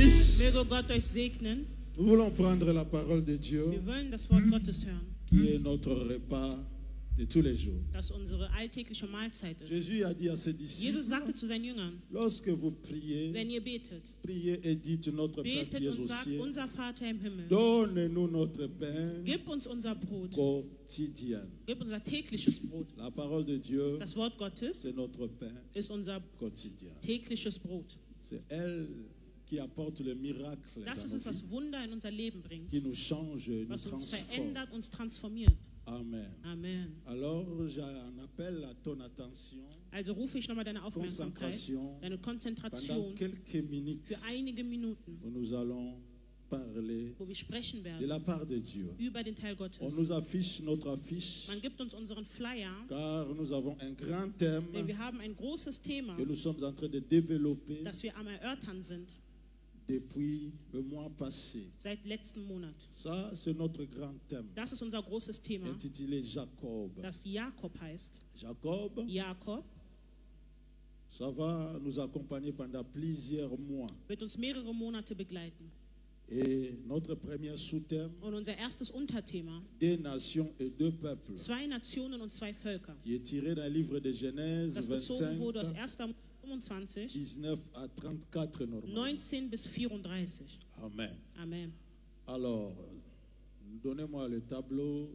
bénisse. Möge Gott euch segnen. Nous voulons prendre la parole de Dieu, Wir wollen das Wort Gottes hören, qui est notre repas de tous les jours. das unsere alltägliche Mahlzeit ist. Jésus a dit à ses Jesus disciples, sagte zu seinen Jüngern, lorsque vous priez, wenn ihr betet, priez et dites notre Père qui betet es und au sagt, ciel, unser Vater im Himmel, donne-nous notre pain gib uns unser Brot, quotidien. gib unser tägliches Brot. La parole de Dieu, Das Wort Gottes c'est notre pain ist unser quotidien. tägliches Brot. C'est elle qui apporte le miracle dans Das ist nos es, was vies, Wunder in unser Leben bringt, qui nous change, nous was uns transforme. verändert, uns transformiert. Amen. Amen. Alors, j'en appelle à ton attention, Also rufe ich nochmal deine Aufmerksamkeit, concentration, deine pendant Konzentration quelques minutes, für einige Minuten, où nous allons parler wo wir sprechen de werden la part de Dieu. über den Teil On Gottes. nous affiche notre affiche, Man gibt uns unseren Flyer, car nous avons un grand thème denn wir haben ein großes Thema, que nous sommes en train de développer das wir am Erörtern sind depuis le mois passé. seit letzten Monat. Ça, c'est notre grand thème, Das ist unser großes Thema, intitulé Jacob. das Jakob heißt. Jacob, Jakob ça va nous accompagner pendant plusieurs mois. wird uns mehrere Monate begleiten. Et notre premier sous-thème, Und unser erstes Unterthema, des nations et deux peuples, 2 Nationen und 2 Völker, qui est tiré d'un livre de Genèse das gezogen 25, wurde aus 1. 25, 19 à 34 normalement. 19 bis 34. Amen. Amen. Alors, donnez-moi le tableau.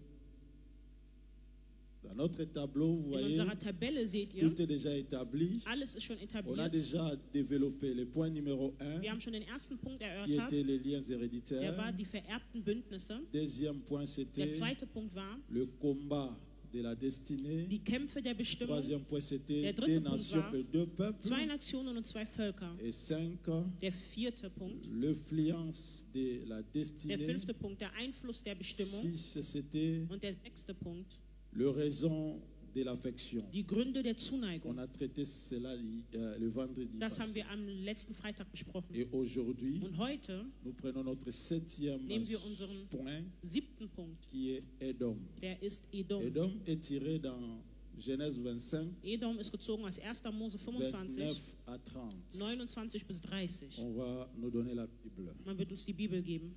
Dans notre tableau, vous In voyez, unserer Tabelle seht ihr, tout est déjà établi. alles ist schon On a etabliert. déjà développé le point numéro 1, Wir haben schon den ersten Punkt qui erörtert, était les liens der héréditaires. war die vererbten Bündnisse. Deuxième point, Der c'était zweite Punkt war le combat de la destinée. die Kämpfe der Bestimmung. Troisième point, c'était Der dritte des Punkt nations war et deux peuples. 2 Nationen und 2 Völker. Et 5, Der vierte Punkt, l'influence de la der destinée. 5. Punkt, der Einfluss der Bestimmung. 6, c'était Und der 6. Punkt, le raison de l'affection. die Gründe der On Zuneigung. a traité cela le vendredi Das haben passé. wir am letzten Freitag besprochen. Et aujourd'hui, Und heute nous prenons notre 7e nehmen wir unseren point, 7. Punkt, qui est Edom. der ist Edom. Edom est tiré dans Genèse 25, Edom ist gezogen aus 1. Mose 25, 29 à 30. 29 bis 30. On va nous donner la Bible. Man wird uns die Bibel geben.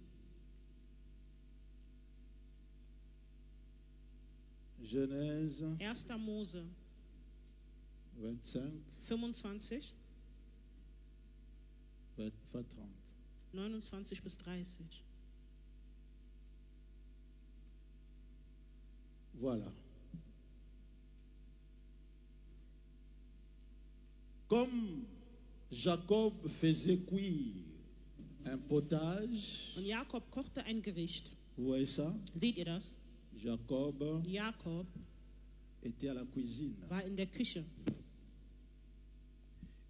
Genèse 1. Mose 25, 25, 30. 29 bis 30. Voilà. Comme Jacob faisait cuire un potage, Und Jakob kochte ein Gericht. vous voyez ça? Seht ihr das? Jacob Jakob était à la cuisine. war in der Küche.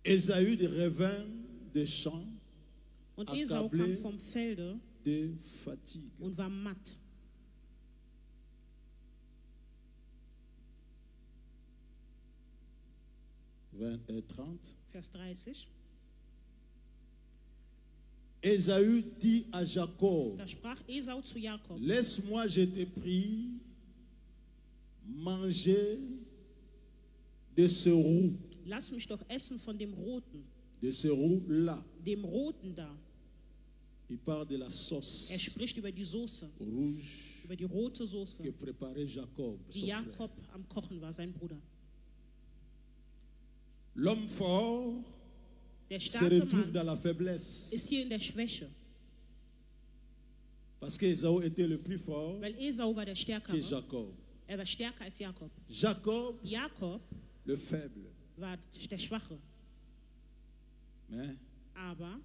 Ésaü revint des champs Und Esau kam accablé vom Felde de fatigue. und war matt. Vers 30. Vers 30. Ésaü dit à Jacob, Da sprach Esau zu Jakob: laisse-moi, je te prie, manger de ce roux, Lass mich doch essen von dem Roten, de ce roux-là. dem Roten da. Il parle de la sauce Spricht über die Soße, rouge über die rote Soße, que préparait Jacob, die son frère. Jakob am Kochen war, sein Bruder. L'homme fort Der se starke retrouve Mann dans la faiblesse. ist hier in der Schwäche, Parce qu'Ésaü était le plus fort weil Esau war der que Stärkere. Jacob. Er war stärker als Jakob. Jacob, Jakob le faible. war der Schwache, Mais aber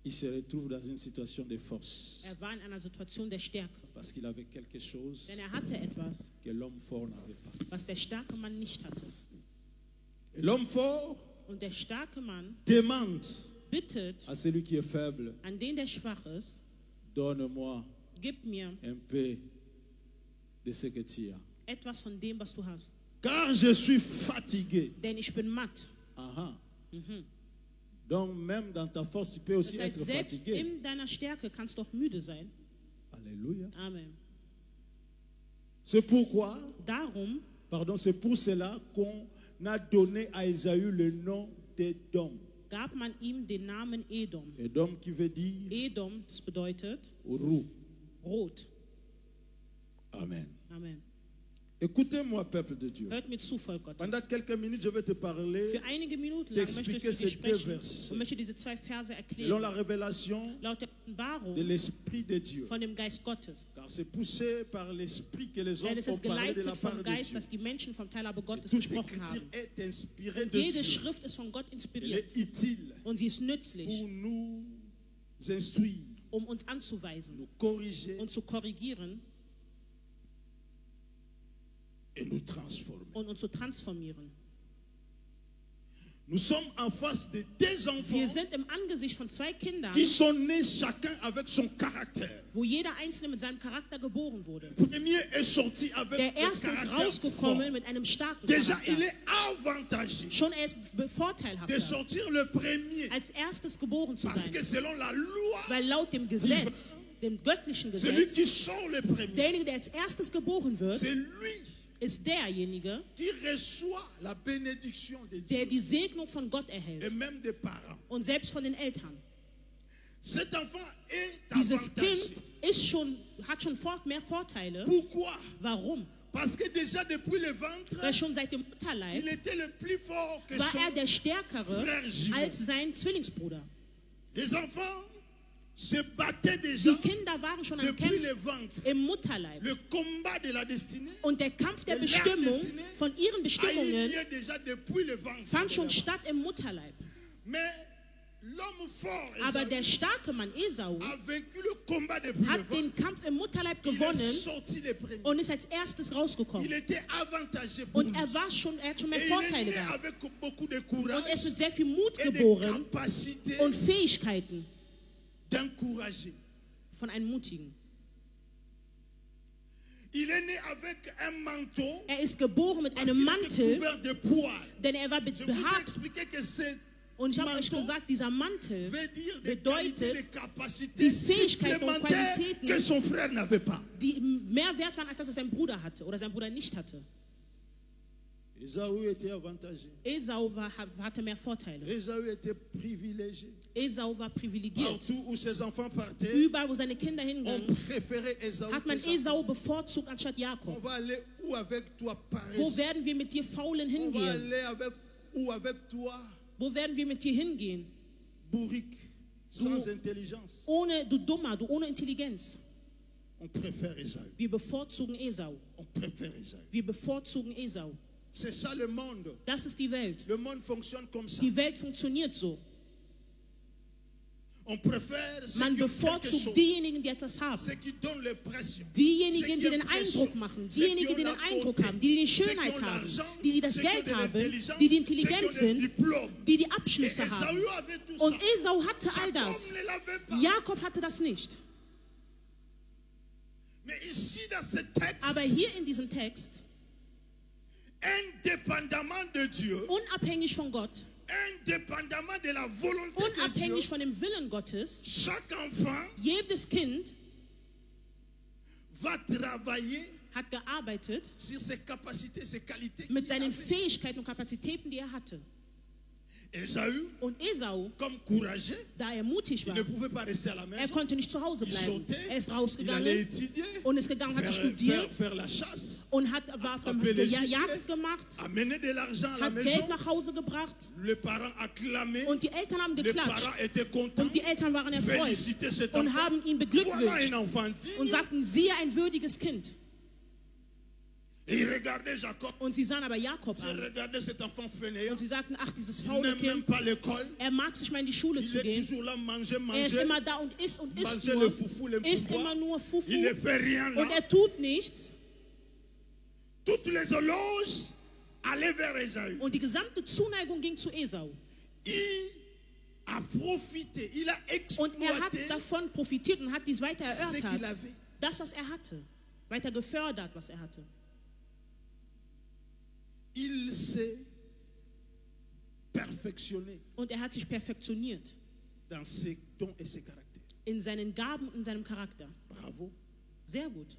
il se retrouve dans une situation de force. er war in einer Situation der Stärke. Parce qu'il avait quelque chose Denn er hatte etwas, que l'homme fort n'avait pas. was der starke Mann nicht hatte. Et l'homme fort Und der starke Mann demande bittet à celui qui est faible, an den, der schwach ist: donne-moi Gib mir un peu de ce que tu as. etwas von dem, was du hast. Car je suis fatigué. Denn ich bin matt. Aha. Donc même dans ta force, tu peux aussi Das heißt, être selbst fatigué. in deiner Stärke kannst du auch müde sein. Alléluia. Amen. C'est pourquoi, Darum c'est pour cela qu'on a donné à Ésaü le nom d'Édom. gab man ihm den Namen Edom. Edom qui veut dire Edom, das bedeutet roux. rot. Amen. Amen. Écoutez-moi, peuple de Dieu. Hört mir zu, Volk Gottes. Pendant quelques minutes, je vais te parler Für einige Minuten lang möchte ich d'expliquer zu dir ces deux sprechen versets. und möchte diese zwei Verse selon la erklären. révélation Laut der de Offenbarung l'Esprit de Dieu. von dem Geist Gottes. Car c'est poussé par l'Esprit que les Denn hommes es ont ist parlé de geleitet la part vom de Geist, Dieu. dass die Menschen vom Teilhabe Et Gottes toute gesprochen écriture haben. est inspirée Und de jede Dieu. Schrift ist von Gott Elle inspiriert. est utile Und sie ist pour nützlich, nous instruire, um uns anzuweisen nous corriger und zu korrigieren et nous transformer. und uns zu transformieren. Nous sommes en face de deux enfants Wir sind im Angesicht von zwei Kindern, qui sont nés chacun avec son caractère. wo jeder Einzelne mit seinem Charakter geboren wurde. Le premier est sorti avec Der un erste ist caractère rausgekommen fort. mit einem starken Déjà, il Charakter. est avantagé Schon er ist de vorteilhafter, sortir le premier. als erstes geboren zu Parce que sein. selon la loi, Weil laut dem Gesetz, dem göttlichen celui Gesetz, qui sort le premier, derjenige, der als erstes geboren wird, c'est lui ist derjenige, qui reçoit la bénédiction de der Dieu die Segnung von Gott et erhält même des parents. und selbst von den Eltern. Cet enfant est Dieses avantagé. Kind hat schon mehr Vorteile. Pourquoi? Warum? Parce que déjà depuis le ventre, Weil schon seit dem Mutterleib il était le plus fort que war son er der Stärkere frère jumeau. als sein Zwillingsbruder. Les enfants se battaient déjà Die Kinder waren schon am depuis Kämpfen le ventre. im Mutterleib. Le combat de la destinée Und der Kampf der Der Bestimmung, Destinée von ihren a eu Bestimmungen, lieu déjà depuis le ventre. fand schon statt im Mutterleib. Mais l'homme fort Aber Esaü der starke Mann Esau a vaincu le combat depuis le hat ventre. den Kampf im Mutterleib Il est gewonnen sorti le premier. und ist als erstes rausgekommen. Il était avantagé pour Und lui. er hat schon mehr Et il est Vorteile né gehabt. avec beaucoup de Und courage er ist mit sehr viel Mut et de geboren capacité und Fähigkeiten d'encourager. von einem Mutigen. Il est né avec un manteau Er ist geboren mit parce einem qu'il était Mantel, couvert de poils. denn er war Je vous ai behaart. expliqué que c'est Und ich habe euch Manteau gesagt, dieser Mantel veut dire des qualités, bedeutet des capacités die Fähigkeiten und supplémentaires Qualitäten, que son frère n'avait pas. die mehr wert waren, als das, was sein Bruder hatte oder sein Bruder nicht hatte. Esaü était avantagé. Esau hatte mehr Vorteile. Esaü était privilégié. Esau war privilegiert. Partout où ses enfants partaient, Überall, wo seine Kinder on hingingen, préférait Esaü. hat man que Jacob. Esau bevorzugt anstatt On Jakob. va aller où avec toi, Wo paresse? werden wir mit dir Faulen On va hingehen? aller où avec toi, Wo werden wir mit dir hingehen? bourrique, sans intelligence? Du Dummer, du ohne Intelligenz. On préfère Esaü. Wir bevorzugen Esau. On préfère Esaü. Wir bevorzugen Esau. C'est ça le monde. Das ist die Welt. Le monde fonctionne comme ça. Die Welt funktioniert so. On préfère ceux Man qui ont quelque chose, bevorzugt diejenigen, die etwas haben. ceux qui donnent l'impression, Diejenigen, die ceux qui den impressionnent, Eindruck machen, ceux qui diejenigen, ont die la den Eindruck beauté, haben, die die ceux qui Schönheit ont haben, l'argent, die das ceux qui ont Geld de haben, l'intelligence, die die ceux qui ont intelligent des sind, diplômes. die die Et Abschlüsse haben. Esaü avait tout Und ça. Esau hatte all Jacob das. ne l'avait pas. Jakob hatte das nicht. Mais ici dans ce texte, Aber hier in diesem Text, indépendamment de Dieu, unabhängig von Gott, indépendamment de la volonté de unabhängig Dieu, von dem Willen Gottes, chaque enfant jedes Kind va travailler hat gearbeitet sur ses capacités, ses qualités. mit qu'il seinen avait. Fähigkeiten und Kapazitäten, die er hatte. Esaü, Und Esau, comme courageux, da er mutig il war, ne pouvait pas rester à la er maison. konnte nicht zu Hause Il bleiben. sautait, Er ist il allait rausgegangen étudier, und ist gegangen, hat faire, studiert faire la chasse, und war vom Appeler les Jagd gemacht, amener de l'argent à la hat maison. Geld nach Hause gebracht Les parents acclamaient, und die Eltern haben les geklatscht parents étaient contents, und die Eltern waren erfreut félicitaient cet und enfant. haben ihn Voilà beglückwünscht un enfant und digne. sagten, siehe ein würdiges Kind. Et ils regardaient Jacob, Und sie sahen aber Jakob ils an regardaient cet enfant fainéant. und sie sagten, ach, dieses Il faule n'aime même Kind, pas l'école. er mag sich mal in die Schule Il zu est gehen. toujours là, manger, Er ist manger. immer da und isst Manger nur, le foufou, le isst pouvoir. immer nur Fufu Il ne fait rien là. und er tut nichts. Toutes les éloges allaient vers Esaü. Und die gesamte Zuneigung ging zu Esau. Il a profité, il a Und er hat exploité davon profitiert und hat dies weiter ce qu'il erörtert. avait. Das, was er hatte. Weiter gefördert, was er hatte. Il s'est perfectionné Und er hat sich perfektioniert dans ses dons et ses caractères. in seinen Gaben und in seinem Charakter. Bravo. Sehr gut.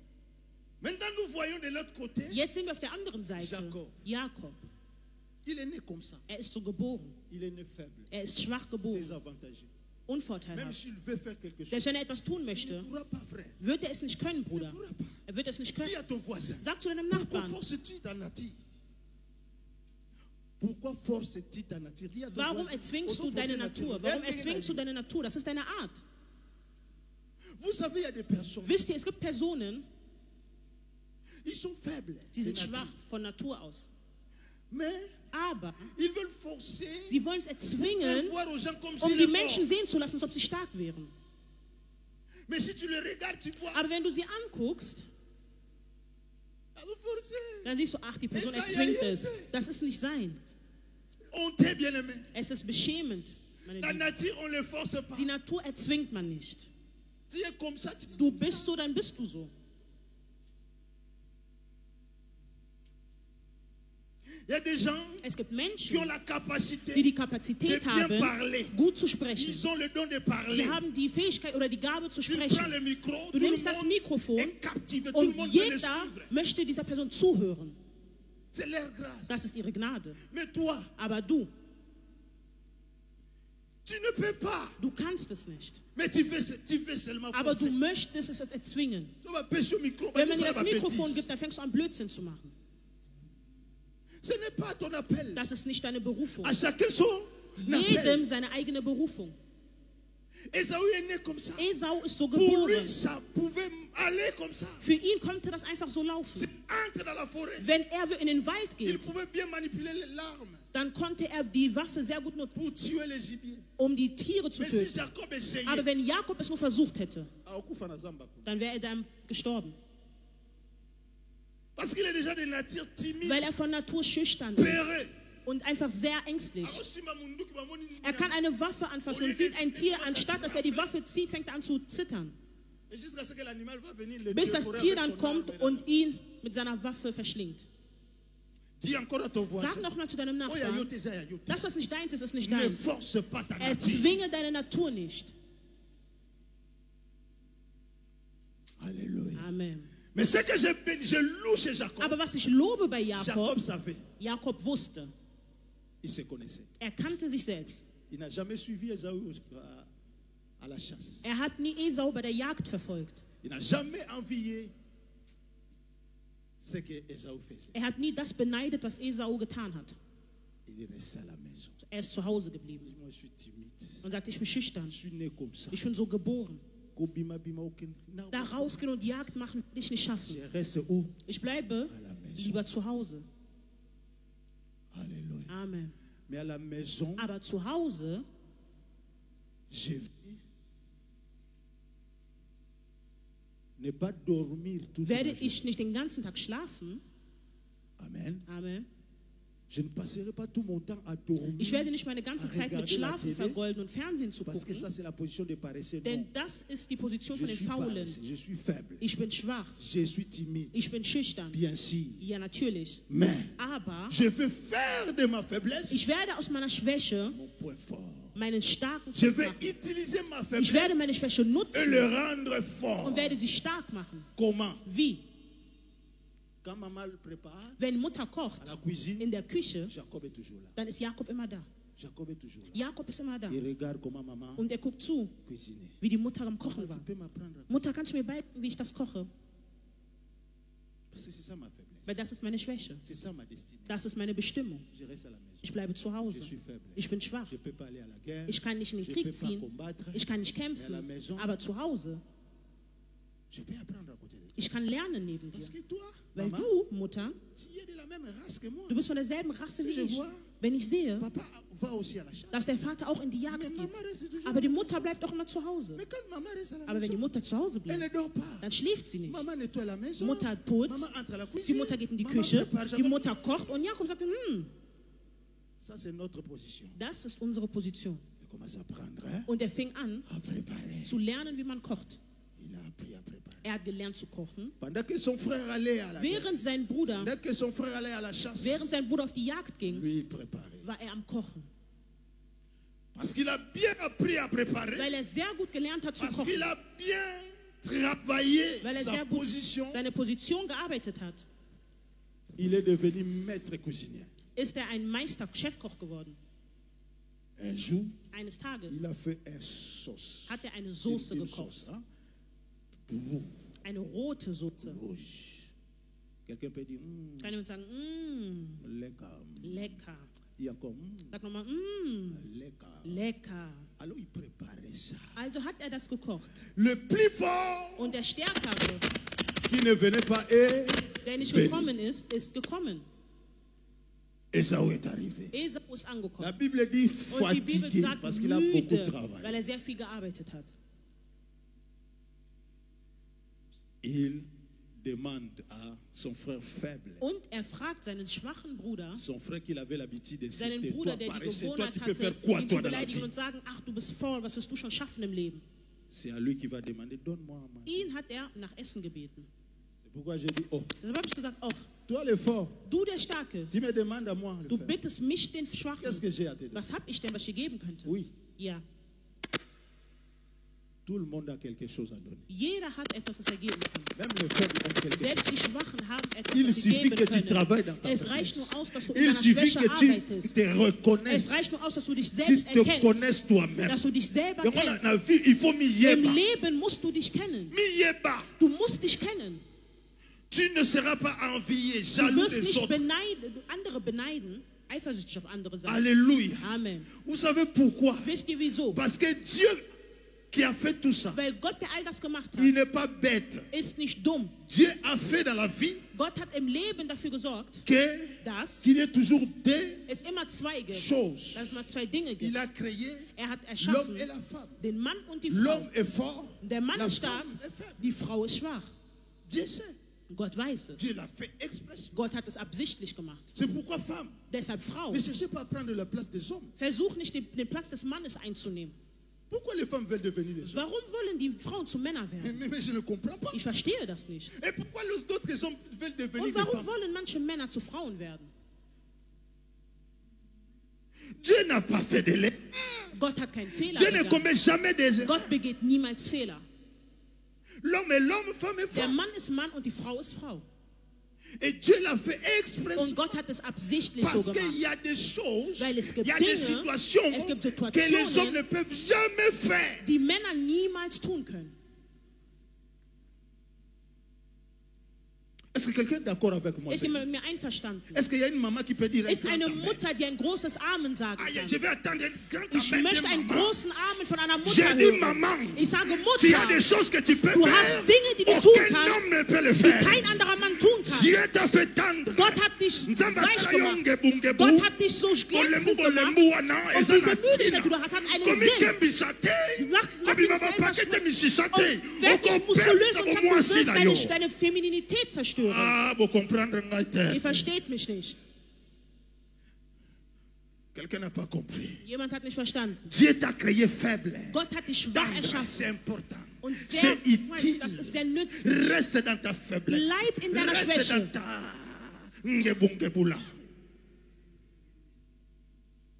Maintenant, nous voyons de l'autre côté Jetzt sind wir auf der anderen Seite. Jakob. Jakob. Il est né comme ça. Er ist so geboren. Il est né faible, Er ist schwach geboren, désavantagé. Même unvorteilhaft. s'il veut faire quelque chose, Selbst wenn er etwas tun il möchte, ne pourra pas, frère. wird er es nicht können, Il ne Bruder. pourra pas. Er wird es nicht können. Dis à ton voisin, Sag zu deinem pourquoi Nachbarn, forces-tu ta nature? Pourquoi forces-tu ta nature? Dis à ton warum voisin, erzwingst du auto-forcer deine nature. Natur? Warum erzwingst du deine Natur? Das ist deine Art. Vous savez, il y a des personnes, Wisst ihr, es gibt Personen, ils sont faibles. die sind de nature. schwach von Natur aus. Mais Aber ils veulent forcer sie wollen es pour erzwingen, voir aux gens comme um s'ils die sont Menschen forts. sehen zu lassen, als ob sie stark wären. Mais si tu le regardes, tu vois, Aber wenn du sie anguckst, vous forcez. dann siehst du, ach, die Person erzwingt es. Das ist nicht sein. Honte, bien-aimé. Es ist beschämend. Meine La Lieben. nature, on ne le force pas. Die Natur erzwingt man nicht. Tu es comme ça, tu es Du comme ça. bist so, dann bist du so. Il y a des gens Es gibt qui ont Menschen, la capacité die die de Kapazität bien haben, parler. gut zu sprechen. Ils ont le don de parler. Sie haben die Fähigkeit oder die Gabe zu Tu prends sprechen. le micro, Du tout le nimmst das monde Mikrofon est captivé, tout le und monde veut le jeder suivre. möchte dieser Person zuhören. C'est leur grâce. Das ist ihre Gnade. Mais toi, Aber du tu ne peux pas. kannst es nicht. Mais tu veux seulement Aber forcer. du möchtest es erzwingen. Tu vas pêcher au micro. Wenn tu man dir seras das Mikrofon bêtise. gibt, dann fängst du an, Blödsinn zu machen. Ce n'est pas ton appel. Das ist nicht deine Berufung. À chacun son appel. Jedem seine eigene Berufung. Esaü est né comme ça. Esau ist so Pour lui, geboren. ça pouvait aller comme ça. Für ihn konnte das einfach so S'il laufen. entre dans la forêt, Wenn er in den Wald il geht, pouvait bien manipuler l'arme dann konnte er die Waffe sehr gut nutzen, pour tuer les gibiers. um die Tiere zu Mais si töten. Jacob essayait, Aber wenn Jakob es nur versucht hätte, akufa na zamba. dann wäre er dann gestorben. Parce qu'il est déjà de nature timide, Weil er von Natur schüchtern ist peureux. und einfach sehr ängstlich. Alors, si Mamunduki va moni- Er kann eine Waffe anfassen und sieht ein Tier, anstatt dass er die Waffe zieht, fängt er an zu zittern. Et jusqu'à ce que l'animal va venir le Bis das dévorer Tier avec dann son kommt arme. und ihn mit seiner Waffe verschlingt. Dis encore à ton voisin. Sag nochmal zu deinem Oh, ya Nachbarn, yote, ya yote. das, was nicht deins ist, ist nicht Ne deins. force pas ta nature. Erzwinge deine Natur nicht. Alléluia. Amen. Mais ce que je loue chez Jacob, Aber was ich lobe bei Jacob Jakob, savait, Jakob wusste, il se connaissait. er kannte sich selbst. Il n'a jamais suivi Esaü à la chasse. Er hat nie Esau bei der Jagd verfolgt. Il n'a jamais envié ce que Esaü faisait. Er hat nie das beneidet, was Esau getan hat. Il est resté à la maison. Er ist zu Hause geblieben Moi, je suis timide. und sagt, ich bin schüchtern. Je suis né comme ça. Ich bin so geboren. Kobima, bima, aucun- Non. Da rausgehen und Jagd machen, will ich nicht schaffen. Je reste où? Ich bleibe À la maison. lieber zu Hause. Alléluia. Amen. Mais à la maison, Aber zu Hause j'ai vu ne pas dormir toute la werde journée. ich nicht den ganzen Tag schlafen. Amen. Amen. Je ne passerai pas tout mon temps à dormir. Ich werde nicht meine ganze à Zeit mit regarder la Schlafen télé, vergolden und Fernsehen zu Parce que ça, gucken. c'est la position des paresseux. Denn Non. das ist die Position Je von den suis Faulen. paresseux, je suis faible. Ich bin schwach. Je suis timide. Ich bin schüchtern. Bien sûr. Ja, natürlich. Mais Aber je veux faire de ma faiblesse ich werde aus meiner Schwäche mon point fort. meinen starken Je Punkt vais machen. utiliser ma Ich faiblesse werde meine Schwäche et nutzen le rendre fort. und werde sie stark machen. Comment? Wie? Quand maman le prépare Wenn Mutter kocht à la cuisine, in der Küche, Jacob est toujours là. dann ist Jakob immer da. Jacob est toujours là. Jakob ist immer da. Il regarde comment maman Und er guckt zu, cuisine. wie die Mutter am Maman, Kochen tu war. peux m'apprendre? Mutter, kannst du mir beibringen, wie ich das koche? Parce que c'est ça ma faiblesse. Weil das ist meine Schwäche. C'est ça ma destinée. Das ist meine Bestimmung. Je reste à la maison. Ich bleibe zu Hause. Je suis faible. Ich bin schwach. Je ne peux pas aller à la guerre. Ich kann nicht in den Je Krieg peux pas ziehen. combattre. Ich kann nicht Mais à la kämpfen. maison, Aber zu Hause, je peux apprendre à côté de toi. ich kann lernen neben dir. Parce que toi, Weil maman, du, Mutter, tu es de la même race que moi. du bist von derselben Rasse wie Je ich. vois. Wenn ich sehe, Papa va aussi à la chasse. dass der Vater auch in die Jagd Mais geht, maman reste toujours. aber die Mutter bleibt auch immer zu Hause. Mais quand maman reste à la Aber wenn die maison, Mutter zu Hause elle ne bleibt, dort pas. dann schläft sie nicht. Maman nettoie la maison. Mutter putzt, Maman entre à la die cuisine. Mutter geht in die Maman Küche, prépare. die Jacob- Mutter kocht und Jakob sagt, Ça, c'est notre position. das ist unsere Position. Il commence à apprendre hein, Und er fing an à préparer. zu lernen, wie man kocht. Il a appris à préparer. Er hat gelernt zu kochen. Pendant que son frère allait à la guerre, Während sein Bruder, pendant que son frère allait à la chasse, auf die Jagd ging, lui, il préparait. war er am Kochen. Parce qu'il a bien appris à préparer. Weil er sehr gut gelernt hat zu Parce kochen. qu'il a bien travaillé Weil er sa sehr gut position. seine Position gearbeitet hat. Il est devenu maître cuisinier. ist er ein Chefkoch geworden. Un jour, Eines Tages il a fait une sauce. hat er eine Soße Une gekocht. sauce, hein? Rouge. Eine rote Soße. Quelqu'un peut dire, Kann jemand sagen, lecker. lecker. Il y a encore, Sag nochmal, lecker. lecker. Alors il préparait ça. Also hat er das gekocht. Le plus fort Und der Stärkere, qui ne venait pas est der nicht venu. gekommen ist, ist gekommen. Esau est arrivé. Esau ist La angekommen. Bible dit Und die Bibel fatigué sagt parce qu'il a beaucoup müde, travaillé. weil er sehr viel gearbeitet hat. Il demande à son frère faible, Und er fragt seinen schwachen Bruder, son frère qu'il avait l'habitude de seinen citer, Bruder, toi der die paresseux, toi Gewohnheit tu peux hatte, faire quoi ihn toi zu dans la beleidigen vie? und sagen, ach, du bist faul, was wirst du schon schaffen im Leben? C'est à lui qui va demander, donne-moi à manger. Ihn hat er nach Essen gebeten. C'est pourquoi j'ai dit, oh, Deshalb habe ich gesagt, ach, toi le fort, du der Starke, tu me demandes à moi le du faire. bittest mich, den Qu'est-ce Schwachen. que j'ai à te donner? Was habe ich denn, was ich dir geben könnte? Oui, Ja, tout le monde a quelque chose à donner. jeder hat etwas, das er geben kann. Même les faibles ont quelque chose. Selbst die Schwachen haben etwas, Il das sie suffit geben que tu können. travailles dans ta Es reicht faiblesse. nur aus, dass du in Il deiner suffit Schwäche que tu arbeitest. te reconnaisses. Es reicht nur aus, dass du dich Tu selbst te erkennst. connaisses toi-même. Dass du dich selber Donc, kennst. la vie, il faut m'y Im yeba. Leben musst du dich kennen. M'y yeba. Du musst dich kennen. Tu ne seras pas envié, Du jaloux wirst des nicht autres. andere beneiden, eifersüchtig auf andere sein. Alléluia. Amen. Vous savez pourquoi? Wisst ihr wieso? Parce que Dieu qui a fait tout ça, Weil Gott, der all das gemacht il hat, n'est pas bête. ist nicht dumm. Dieu a fait dans la vie Gott hat im Leben dafür gesorgt, dass qu'il y ait toujours deux es immer zwei gibt. choses. Dass es mal zwei Dinge Il gibt. a créé Er hat l'homme erschaffen et la femme. den Mann und die Frau. L'homme est fort, Der Mann la ist stark, femme est faible. die Frau ist schwach. Dieu sait. Gott weiß es. Dieu l'a fait exprès. Gott hat es absichtlich gemacht. C'est pourquoi femme, Deshalb Frau, ne cherchez pas à prendre la place des hommes. versuch nicht den Platz des Mannes einzunehmen. Pourquoi les femmes veulent devenir des hommes? Warum wollen die Frauen zu Männern werden? Mais je ne comprends pas. Ich verstehe das nicht. Et pourquoi d'autres hommes veulent devenir Und des warum femmes? wollen manche Männer zu Frauen werden? Dieu n'a pas fait de l'erreur. Gott hat keinen Fehler Dieu ne begangen. commet jamais des erreurs. Gott begeht niemals Fehler. L'homme est l'homme, femme est Der femme. Mann ist Mann und die Frau ist Frau. Et Dieu l'a fait exprès. Und Gott hat es absichtlich so Parce qu'il gemacht. y a des choses, Weil es il gibt y a des Dinge, situations es gibt que les hommes Situationen, ne peuvent jamais faire. die Männer niemals tun können. Est-ce que quelqu'un est d'accord avec moi? Ist jemand mit mir einverstanden? Est-ce qu'il y a une maman qui peut dire un Ist grand eine amen? Mutter, die ein großes Amen sagen Aïe, kann? je vais attendre un grand Ich amen möchte de einen maman. großen Amen von einer Mutter J'ai dit hören. maman. Ich sage S'il y a des Mutter, choses que tu peux du faire, hast Dinge, die du tun aucun homme kannst, ne peut le die faire. kein anderer Mann tun kann. Dieu t'a fait tendre. Gott hat dich Nzambe weich asala yo gemacht. ngebungebu. Gott hat dich so glänzend Olembu gemacht. olembu wana, Und eza diese na Müdigkeit, tina. die du hast, hat einen Komi Sinn. kembisa te. Mach Komi dich baba selber pakete schwach. misisa te. Und werd dich Oko muskulös pesa und sag, bo du mwasi wirst na yo. deine Femininität zerstören. Ah, bo comprendre ngai te. Ihr versteht mich nicht. Quelqu'un n'a pas compris. Jemand hat nicht verstanden. Dieu t'a créé faible. Gott hat dich schwach Tendre, erschaffen. c'est important. Und C'est sehr, utile. das ist sehr nützlich. Reste dans ta faiblesse. Bleib in deiner Reste Schwäche. dans ta ngebungebula.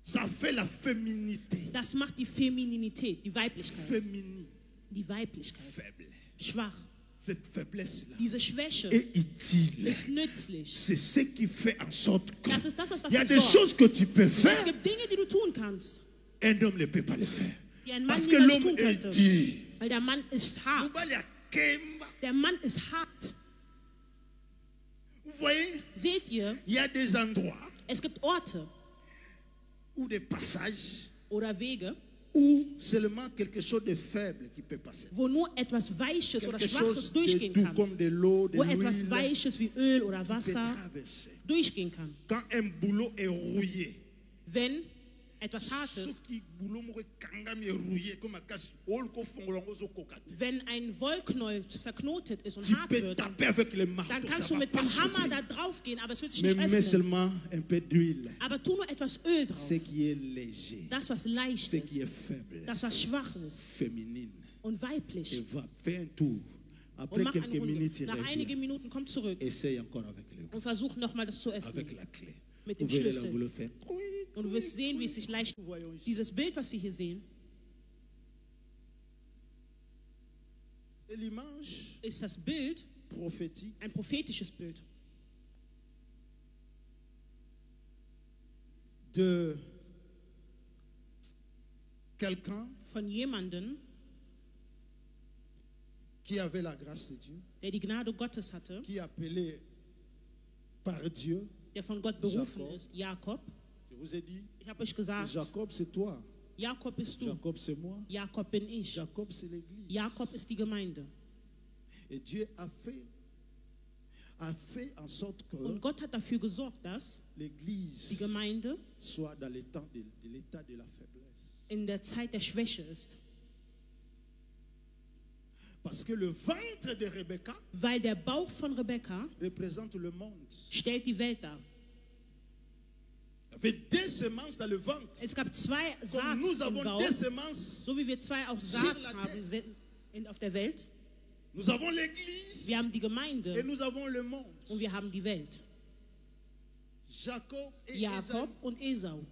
Ça fait la féminité. Das macht die Femininität, die Weiblichkeit. Féminine, Die Weiblichkeit. faible. Schwach. Cette faiblesse-là Diese Schwäche est utile. ist nützlich. C'est ce qui fait en sorte que Das ist das, was il y a dafür des sorgt. choses que tu peux Es faire. gibt Dinge, die du tun kannst, Un homme ne peut pas le faire. die ein Mann Parce que niemals l'homme tun est könnte. dur. Weil der Mann ist hart. Der Mann ist hart. Vous voyez, Seht ihr, il y a des endroits es gibt Orte ou des passages oder Wege, où seulement quelque chose de faible qui peut passer. wo nur etwas Weiches oder Quelque Schwaches chose de durchgehen doux kann. comme de l'eau, de Wo etwas l'huile Weiches wie Öl oder peut Wasser traverser. durchgehen kann. Quand un boulot est rouillé, Wenn etwas Hartes, wenn ein Wollknäuel verknotet ist und tu hart peux wird, taper avec les marteaux, dann ça kannst du va mit pas dem Hammer s'ouvrir. da drauf gehen, aber es wird sich Mais nicht mets öffnen. seulement un peu d'huile, Aber tu nur etwas Öl drauf. ce qui est léger, Das, was leicht ce qui ist, est faible, das, was schwach ist féminine, und et weiblich. va, fais un tour. Und Après mach eine quelques minutes, Runde. il Nach einigen revient. Minuten komm zurück Essaye encore avec le und versuch nochmal das zu öffnen. avec la clé. Mit Vous dem verrez là, Schlüssel. vous le faites. Und du wirst sehen, wie es sich leicht... Dieses Bild, was Sie hier sehen, Et l'image ist das Bild, prophétique ein prophetisches Bild. de quelqu'un von jemandem, qui avait la grâce de Dieu, der die Gnade Gottes hatte, qui est appelé par Dieu. der von Gott berufen Jakob. ist, Jakob. Je vous ai dit, Ich habe euch gesagt, Jacob c'est toi, Jakob bist du, Jacob c'est moi, Jakob bin ich, Jacob c'est l'église. Jakob ist die Gemeinde. Et Dieu a fait en sorte que Und Gott hat dafür gesorgt, dass die l'église Gemeinde soit dans l'état de la faiblesse. in der Zeit der Schwäche ist. Parce que le ventre de Rebecca Weil der Bauch von Rebekka représente le monde. stellt die Welt dar. Il y avait deux semences dans le ventre. Es gab zwei Comme Saat nous im avons Bauch, deux semences, so wie wir zwei auch sur Saat la haben auf der Welt. nous avons l'église Wir haben die et Gemeinde nous avons le monde. und wir haben die Welt. Jacob et Jakob Esaü. und Esau.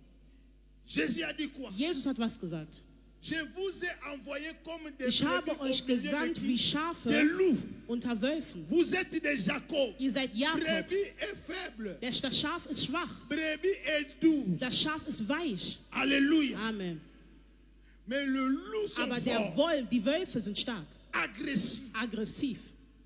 Jésus a dit quoi? Jesus hat was gesagt. Je vous ai envoyé comme des Ich habe brebis au euch milieu gesandt wie des Schafe loups. unter Wölfen. Vous êtes des Jacob. Ihr seid Jakob. Brebis est faible. Das Schaf ist schwach. Brebis est doux. Das Schaf ist weich. Alléluia. Amen. Mais le loup sont Aber der forts, Wolf, die Wölfe sind stark, agressifs. aggressiv.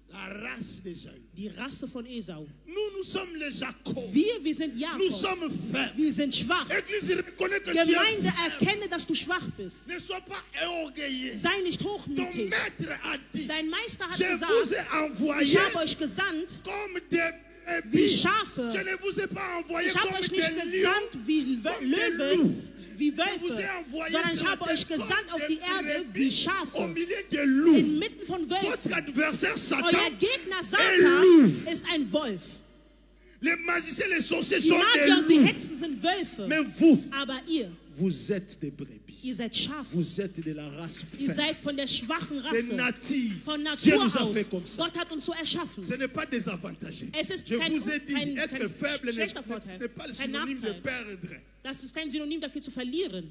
La race des Jacob. Die Rasse von Esau. Nous sommes les Jacob. Wir sind Nous Jakob. sommes faibles. Wir sind schwach. Église, reconnais que tu es Gemeinde, faible. erkenne, dass du schwach bist. Ne sois pas orgueilleux. Sei nicht Ton hochmütig. maître a dit, Dein Meister hat je vous gesagt, ai envoyé ich habe euch gesandt comme des wie brebis. Schafe. Je ne vous ai pas envoyé Ich habe comme euch nicht des lions. gesandt wie comme des Löwen, loups. wie Je vous Wölfe, ai envoyé sondern ich sur la habe euch terre gesandt comme auf des die Erde wie brebis au Schafe, milieu des loups. inmitten von Votre Wölfen. adversaire Satan, Euer Gegner loup. Satan ist ein Wolf. les magiciens, les sorciers Die sont Magier des und die loups. Hexen sind Wölfe. Mais vous, Aber ihr vous êtes des brebis. seid Schafe. Vous êtes de la race Ihr faible. seid von der schwachen Des Rasse. natives. Von Dieu Natur nous a aus. fait comme ça. Gott hat uns so erschaffen. Ce n'est pas désavantagé. Es ist Je kein- vous ai dit, kein- être kein faible schlechter Vorteil. n'est pas le Kein synonyme de Nachteil. perdre. Das ist kein Synonym dafür zu verlieren.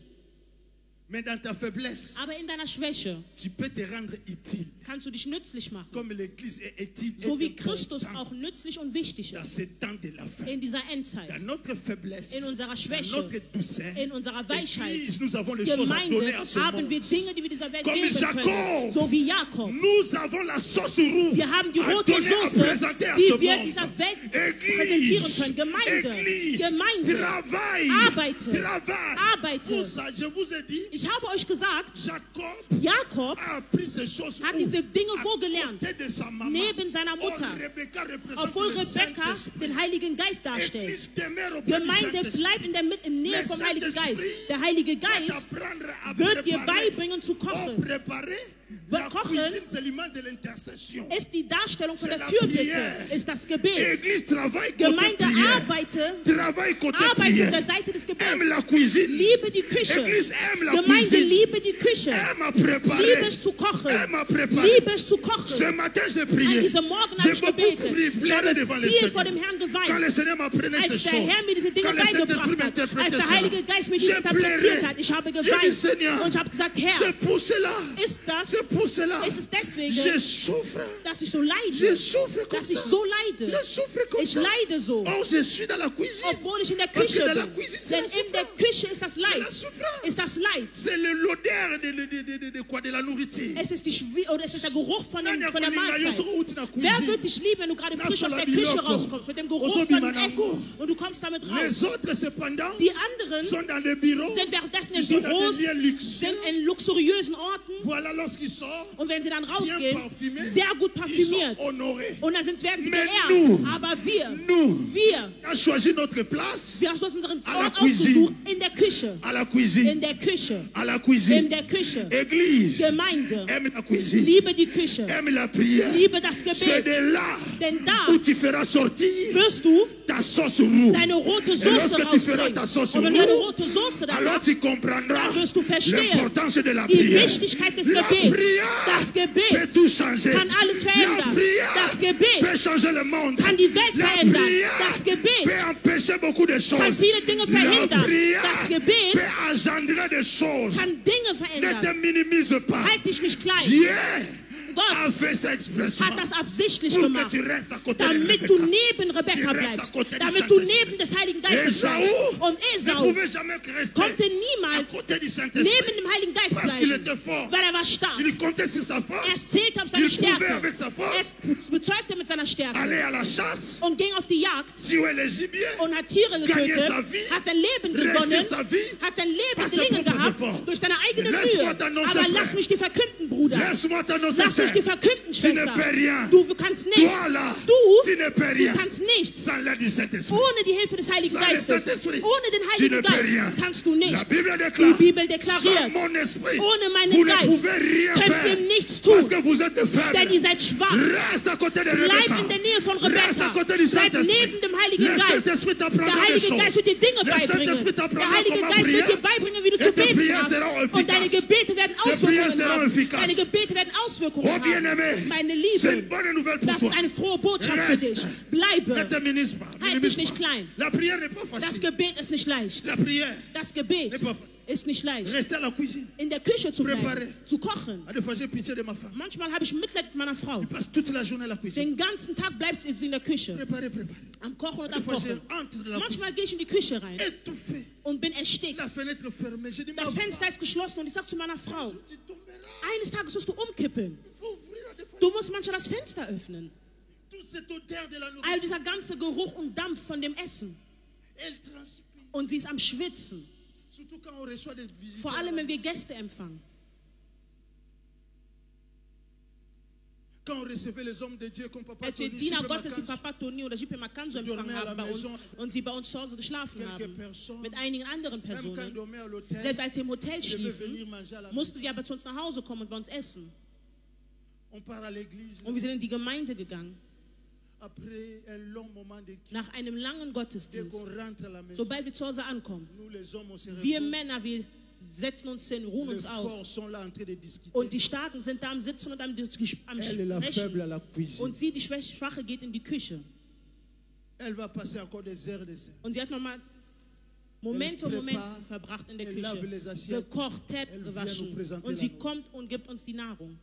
Mais dans ta faiblesse, Aber in deiner Schwäche tu peux te rendre utile. kannst du dich nützlich machen. Comme l'Église est utile So et wie Christus importante auch nützlich und wichtig dans ist ces temps de la fin. in dieser Endzeit. Dans notre faiblesse, In unserer dans Schwäche, notre douceur, in unserer Weichheit, Église, nous avons les choses à donner Gemeinde, à ce haben wir monde. Dinge, die wir dieser Welt Comme geben Jacob. können. So wie Jakob. Nous avons la sauce rouge Wir haben die à rote donner, à Soße, présenter à die ce wir monde. dieser Welt präsentieren können. Gemeinde, Église, Gemeinde, travail, arbeite, travail. arbeite. Pour ça, je vous ai dit, Ich habe euch gesagt, Jacob Jakob a appris ces choses hat où? diese Dinge À vorgelernt, côté de sa maman. neben seiner Or, Mutter. Rebecca représente Obwohl le Rebekka Saint-Esprit. den Heiligen Geist darstellt. Église demeure auprès du Gemeinde Saint-Esprit. bleibt in Nähe vom Heiligen Geist. Der Heilige Va Geist t'apprendre à wird dir préparer. beibringen zu Or, kochen. préparer la Kochen cuisine, c'est l'image de l'intercession. Ist die Darstellung von C'est der la Fürbitte, prière. ist das Gebet. Église travaille côté Gemeinde prière. arbeite Travaille côté auf prière. der Seite des Aime Gebets. la cuisine. Liebe die Küche. Église aime la Gemeinde, cuisine. liebe die Küche. Aime à préparer. Liebe es zu kochen. Aime à préparer. Liebe es zu Ce kochen. matin, j'ai An prié. diesem Morgen habe J'ai ich beaucoup gebetet. Ich pleuré habe devant le viel vor dem Seigneur. Herrn Quand geweint. le Seigneur m'apprenait ces Als der choses, Herr mir diese Dinge quand le Saint-Esprit beigebracht hat, als m'interprétait der cela, Heilige Geist mir j'ai dies interpretiert pleuré. hat, ich habe J'ai dit, geweint Seigneur, und ich habe gesagt, Herr, c'est pour cela. ist das, C'est pour cela. ist es deswegen, Je souffre. dass ich so Je leide, souffre comme dass ich ça. so leide. Je souffre comme Ich ça. leide so, Or, je suis dans la cuisine. obwohl ich in der Parce que Küche dans la bin. cuisine, c'est Denn la in der souffrance. Küche ist das C'est Leid. la souffrance. Ist das Leid. C'est l'odeur de la nourriture. Es ist, oder es ist der Geruch von der Nani Mahlzeit. akuninga Wer cuisine. wird dich lieben, wenn du gerade frisch aus der Biloko. Küche rauskommst, mit dem Geruch Oso von dem bimanango. Essen und du kommst damit raus? Les autres, cependant, Die anderen sont dans les bureaux. sind währenddessen Ils in sont dans Büros, des lieux luxueux. sind in luxuriösen Orten Voilà, lorsqu'ils sortent, und wenn sie dann bien rausgehen, parfumés, sehr gut ils parfümiert. sont honorés. Und dann werden sie Mais geehrt. nous, Aber wir on a choisi notre place haben uns unseren à la Ort cuisine. ausgesucht in der Küche. à la In cuisine. der Küche. À la In cuisine. der Küche. Église, Gemeinde. aime la cuisine. Liebe die Küche. Aime la prière. Liebe das C'est Gebet. de là Denn da où tu feras sortir wirst du ta sauce rouge. deine rote Et Soße lorsque tu feras rausbringen. ta sauce Und wenn du deine rouge, rote Soße dann alors machst, tu comprendras dann wirst du verstehen, l'importance de la die prière. Wichtigkeit des La Gebets. prière Das peut Gebet tout changer. kann alles La verändern. prière Das Gebet peut changer le monde. kann die Welt La verändern. prière Das Gebet peut empêcher beaucoup de kann choses. viele Dinge La verhindern. prière Das Gebet peut engendrer des choses. kann Dinge Ne te verändern. minimise pas. Halt dich nicht klein. Dieu a fait ça expressement hat das absichtlich pour que gemacht, tu restes à côté de damit du Rebecca. neben Rebekka Tu restes à bleibst, côté du damit du Saint-Esprit. neben des Heiligen Geistes Esau bleibst. Und ne Esau pouvait jamais rester konnte à niemals côté du neben Saint-Esprit dem Heiligen Geist parce qu'il bleiben, était fort. weil er war stark. Il comptait sur sa force. Er zählte auf seine Il pouvait Stärke. avec sa force Er bezeugte mit seiner Stärke aller à la chasse, und ging auf die Jagd tuer les gibiers, und hat Tiere gagner getötet, sa vie, hat sein Leben réussir gewonnen, sa vie. hat sein Leben par ses gelingen propres gehabt efforts. durch seine eigene Laisse-moi Mühe. t'annoncer, Aber lass frère. mich dir verkünden, Bruder. Laisse-moi t'annoncer, Lass mich dir frère. verkünden, Tu ne Schwester. peux rien. Du kannst nichts. Toi là, Du tu ne peux rien. kannst nichts. Sans l'aide du Saint-Esprit. Ohne die Hilfe des Heiligen Sans le Geistes, Saint-Esprit, ohne den tu Heiligen ne peux Geist rien. kannst du La nichts. Bible Die déclare, Bibel sans deklariert, mon esprit, ohne vous meinen ne Geist pouvez rien könnt faire. ihr nichts Parce tun, que vous êtes denn faibles. ihr seid schwach. Reste à côté de Bleib Rebecca. in der Nähe von Reste à Rebekka. côté du Bleib Saint-Esprit. neben dem Heiligen Le Geist. Saint-Esprit Der t'apprendra des Heilige choses. Geist wird dir Dinge Le beibringen. Saint-Esprit Der t'apprendra Heilige comment Geist wird dir prier. beibringen, wie du Et zu tes beten prières hast. seront Und deine efficaces. Gebete werden prières Auswirkungen seront haben. efficaces. Deine Gebete werden Auswirkungen Oh haben. bien-aimé, Meine c'est une Liebe, bonne nouvelle pour das toi. ist eine frohe Botschaft für Reste. dich. Ne Bleibe. te minimise pas. Halt Minimise dich nicht pas. klein. La prière n'est pas Das facile. Gebet ist nicht leicht. La prière Das Gebet n'est pas ist nicht leicht. Rester à la cuisine. In der Küche zu bleiben, Préparer. zu kochen. À des fois, j'ai pitié de ma femme. Manchmal habe ich Mitleid mit meiner Frau. Elle passe toute la journée à la cuisine. Den ganzen Tag bleibt sie in der Küche. Préparer. Am Kochen und Des am fois, Kochen. j'entre dans la Manchmal cuisine. gehe ich in die Küche rein Étouffé. und bin erstickt. La fenêtre fermée. J'ai dit, Das Fenster ist geschlossen und ich sage zu meiner Frau, tu tomberas. eines Tages wirst du umkippen. Il faut ouvrir à des fois. Du musst manchmal das Fenster öffnen. Toute cette odeur de la All nourriture. dieser ganze Geruch und Dampf von dem Essen. Elle transpire. Und sie ist am Schwitzen. Surtout quand on reçoit des visiteurs. Vor allem, wenn wir Gäste empfangen. Quand on recevait les hommes de Dieu comme Papa Als wir Tony, Diener Jipe Gottes wie Makansu, Papa Toni oder Jipe Makanso empfangen haben bei uns und sie bei uns zu Hause geschlafen haben, mit einigen anderen même quand ils Personen, dormaient à l'hôtel, selbst als sie im Hotel ils devaient venir schliefen, manger à la mussten maison. sie aber zu uns nach Hause kommen und bei uns essen. On part à l'église. Und wir sind in die Gemeinde gegangen. Après un long moment de Nach einem langen dès Gottesdienst, qu'on rentre à la maison, sobald wir zu Hause ankommen, nous les hommes, on se wir repose. Männer, wir setzen uns hin, ruhen Les uns forts aus. sont là en train de discuter. Und die Starken sind da am Sitzen und am Elle est la faible à Sprechen. la cuisine. Und sie, die Schwache, geht in die Küche. Elle va passer encore des heures. Und sie hat nochmal Momente verbracht in der elle lave Küche, les assiettes, gekocht, Teller elle vient gewaschen. nous présenter Und sie la nourriture. kommt und gibt uns die Nahrung.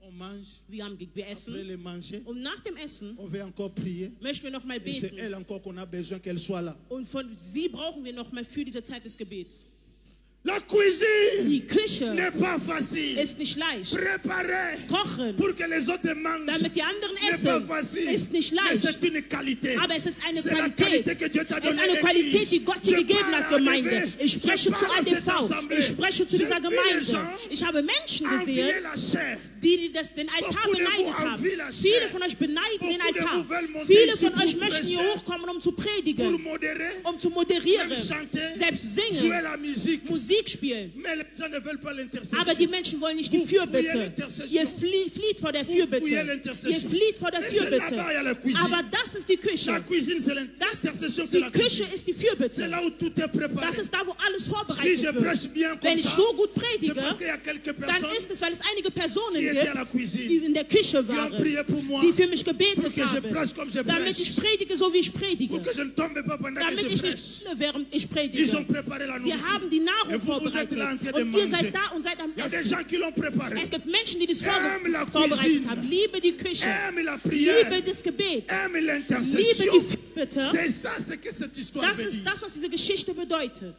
On mange. Wir Après essen. les manger, Und nach dem Essen on veut encore prier. möchten wir nochmal Et c'est beten. elle encore qu'on a besoin qu'elle soit là. Und von sie brauchen wir nochmal für diese Zeit des Gebets. La cuisine Die Küche n'est pas facile. ist nicht leicht. Préparer Kochen, pour que les autres mangent damit die anderen n'est pas essen, facile. ist nicht Mais leicht. c'est une qualité. Aber es ist eine C'est la qualité Qualität. que Dieu t'a Es ist donnée. eine Qualität, die Gott dir Je gegeben parle hat, à Gemeinde. ADV. Ich spreche Je zu parle à cette ADV. assemblée. Ich spreche zu Je dieser vis les Gemeinde. gens Ich habe Menschen envier gesehen, la chair. die den Altar Beaucoup de vous beneidet haben. envient la chair. Viele von euch beneiden den Beaucoup de Altar. vous veulent monter Viele ici von euch pour möchten hier prêcher, hochkommen, um zu Pour predigen, modérer, um zu moderieren, même chanter, selbst jouer singen, la musique. Musik spielen. Mais les gens ne veulent pas l'intercession. Aber die Menschen wollen nicht die Vous fouillez Fürbitte. l'intercession. Ihr flieht vor der Fürbitte. fouillez l'intercession. Ihr flieht vor der Mais c'est Fürbitte. là-bas, il y a la cuisine. Aber das ist die La Küche. cuisine, c'est l'intercession, c'est Die la Küche cuisine. ist die C'est Fürbitte. là où tout est préparé. Das ist da, wo alles Si vorbereitet je wird. prêche bien comme Wenn ich ça, so gut c'est predige, parce qu'il y a quelques dann personnes ist es, weil es einige Personen qui étaient à la gibt, cuisine, die in der Küche qui ont waren, prié pour moi, die für mich pour gebetet que je haben, prêche comme je damit ich prêche, predige, so wie ich predige, pour que je ne tombe pas pendant que damit je ich prêche. nicht falle, während ich Ils predige. ont préparé la Sie nourriture. haben die Et Nahrung vous, vous êtes vorbereitet. là en train de Und ihr manger. seid da und seid am Il y a des Essen. gens qui l'ont préparé. Es gibt Menschen, die das Aime la vorbereitet cuisine. haben. Liebe die Küche. Aime la prière. Liebe das Gebet. Aime Liebe l'intercession. die Fürbitte. C'est ça ce que cette histoire Das veut ist dire. das, was diese Geschichte bedeutet.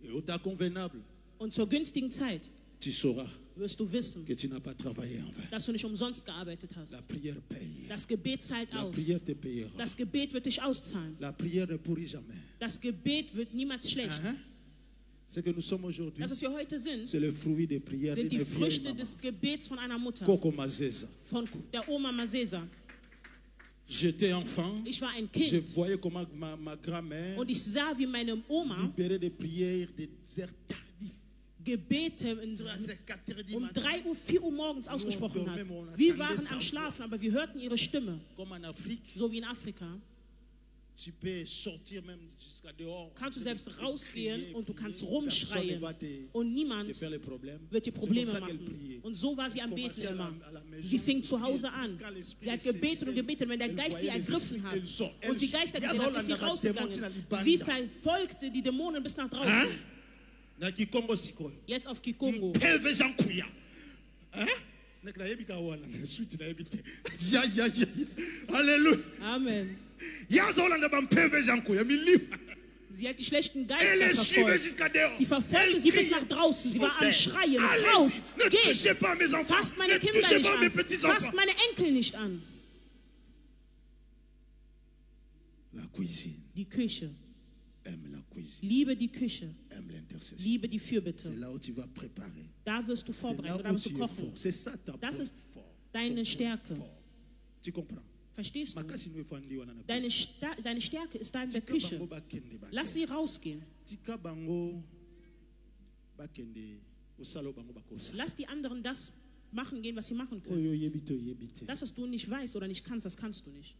Et au temps convenable, Und zur günstigen Zeit tu sauras wirst du wissen, que tu n'as pas travaillé en vain. dass du nicht umsonst gearbeitet hast. La prière paye. Das Gebet zahlt La aus. prière te payera. Das Gebet wird dich auszahlen. La prière ne pourrit jamais. Das Gebet wird niemals schlecht. Hein? Ce que nous sommes aujourd'hui, Das, was wir heute sind, c'est le fruit des prières sind die d'une vieille Früchte maman. des Gebets von einer Mutter, Coco Mazeza. von der Oma Masesa. J'étais enfant, Ich war ein je Kind voyais comment ma grand-mère und ich sah, wie meine Oma libérait des prières des heures tardives. Gebete 4 heures du um matin. 3 Uhr, 4 Uhr morgens ausgesprochen hat. Wir waren am Schlafen, aber wir hörten ihre Stimme, Comme en Afrique, so wie in Afrika. tu peux sortir même jusqu'à dehors. Kannst du selbst Crier, rausgehen und du kannst Personne ne rumschreien va te und niemand faire les problèmes. wird dir C'est Probleme comme ça qu'elle machen. priait. Und so war sie am Beten Commençait à immer. la maison, Sie fing zu Hause et an. quand l'esprit Sie hat s'est- gebetet und gebetet. Wenn der elle Geist sie voyait les ergriffen esprits, hat elle sort. und die Geister gesehen hat, ist sie rausgegangen. Sie verfolgte die Dämonen bis nach draußen. Hein? Jetzt auf Kikongo. Alléluia. Amen. Sie hat die schlechten Geister verfolgt. Sie verfolgte sie bis nach draußen. Sie war am Schreien. Raus, geht. Fasst meine Kinder nicht an. Fasst meine Enkel nicht an. Die Küche. Liebe die Küche. Liebe die Fürbitte. Da wirst du vorbereiten. Da wirst du kochen. Das ist deine Stärke. Verstehst du? Deine Stärke ist da in der Küche. Lass sie rausgehen. Lass die anderen das machen gehen, was sie machen können. Das, was du nicht weißt oder nicht kannst, das kannst du nicht.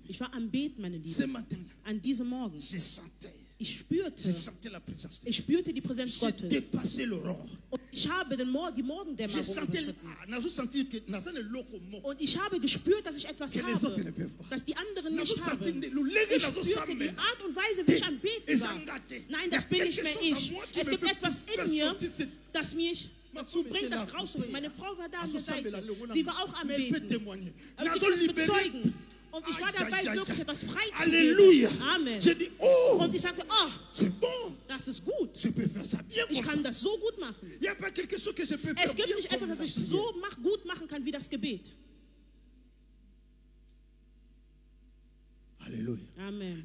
Ich war am Beten, meine Lieben. An diesem Morgen. Ich spürte die Präsenz Gottes. Und ich habe die Morgendämmerung überschritten. Und ich habe gespürt, dass ich etwas habe, das die anderen nicht haben. Ich spürte die Art und Weise, wie ich am Beten war. Nein, das bin nicht mehr ich. Es gibt etwas in mir, das mich dazu bringt, das rauszubringen. Meine Frau war da an der Seite. Sie war auch am Beten. Aber ich kann es bezeugen. Und ich war dabei, wirklich etwas freizugeben. Amen. Und ich sagte, oh, das ist gut. Ich kann das so gut machen. Es gibt nicht etwas, das ich so gut machen kann, wie das Gebet. Halleluja. Amen.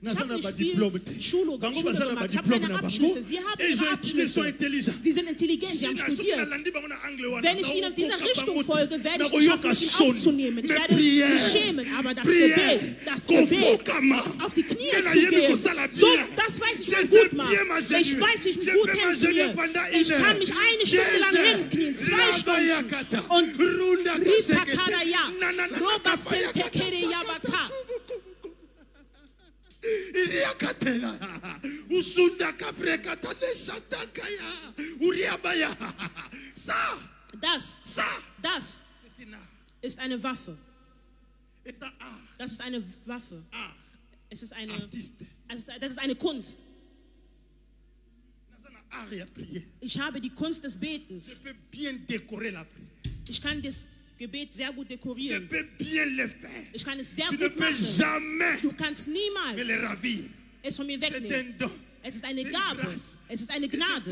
Ich habe nicht viel Schule gemacht. Ich habe keine Abschlüsse. Sie haben ihre Abschlüsse. Sie sind intelligent, sie haben studiert. Wenn ich ihnen in dieser Richtung folge, werde ich es schaffen, ihn aufzunehmen. Ich werde mich schämen. Aber das Gebet, auf die Knie zu gehen, so, das weiß ich, wie ich gut mache. Ich weiß, wie ich mich gut hinknie. Ich kann mich eine Stunde lang hinknien, 2 Stunden. Und Ripakadaya, Robasentekere Yabaka. Das ist eine Waffe. Das ist eine Waffe. Das ist eine Kunst. Ich habe die Kunst des Betens. Ich kann das Gebet sehr gut dekorieren. Ich kann es sehr gut machen. Du kannst niemals es von mir wegnehmen. Es ist eine Gabe. Es ist eine Gnade.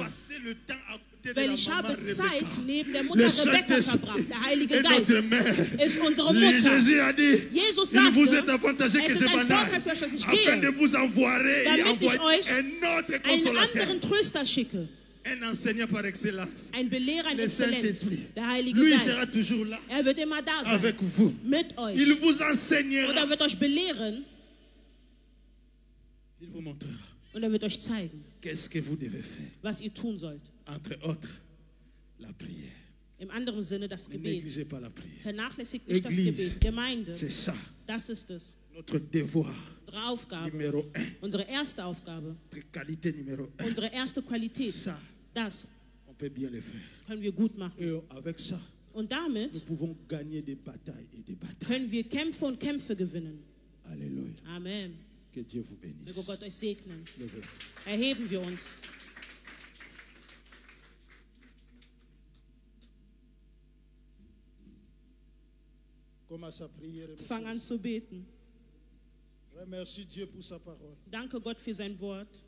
Weil ich habe Zeit neben der Mutter Rebekka verbracht. Der Heilige Geist ist unsere Mutter. Jesus sagte, es ist ein Vorteil für euch, dass ich gehe, damit ich euch einen anderen Tröster schicke. Ein Belehrer in Exzellenz, der Heilige Geist. Er wird immer da sein, mit euch. Und er wird euch belehren. Und er wird euch zeigen, was ihr tun sollt. Im anderen Sinne das Gebet. Vernachlässigt nicht das Gebet. Gemeinde, das ist es. Unsere Aufgabe, unsere erste Aufgabe, unsere erste Qualität, das können wir gut machen. Und damit können wir Kämpfe und Kämpfe gewinnen. Amen. Möge Gott euch segnen. Erheben wir uns. Fang an zu beten. Danke Gott für sein Wort.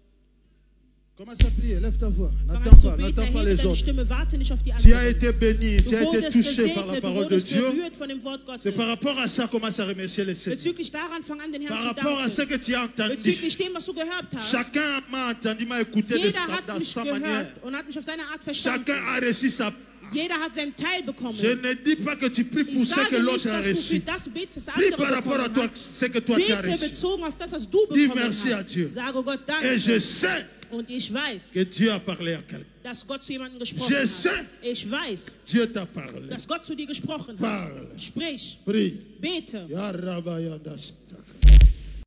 Commence à prier, lève ta voix. N'attends pas les autres. Tu as été béni, tu as été touché par la parole de Dieu. C'est par rapport à ça, commence à remercier le Seigneur. Par rapport à ce que tu as entendu. Chacun m'a entendu, m'a écouté dans sa manière. Chacun a reçu sa part. Jeder hat seinen Teil bekommen. Je ne dis pas que tu pries pour ce que l'autre a reçu. Prie par rapport à toi, ce que toi tu as reçu. Dis merci à Dieu. Et je sais que Dieu a parlé à quelqu'un. Dass Gott zu jemandem gesprochen Je hat. sais, Ich weiß, Dieu t'a parlé. dass Gott zu dir gesprochen hat. Parle. Sprich, Prie. bete, Ya Rabba Yandashta.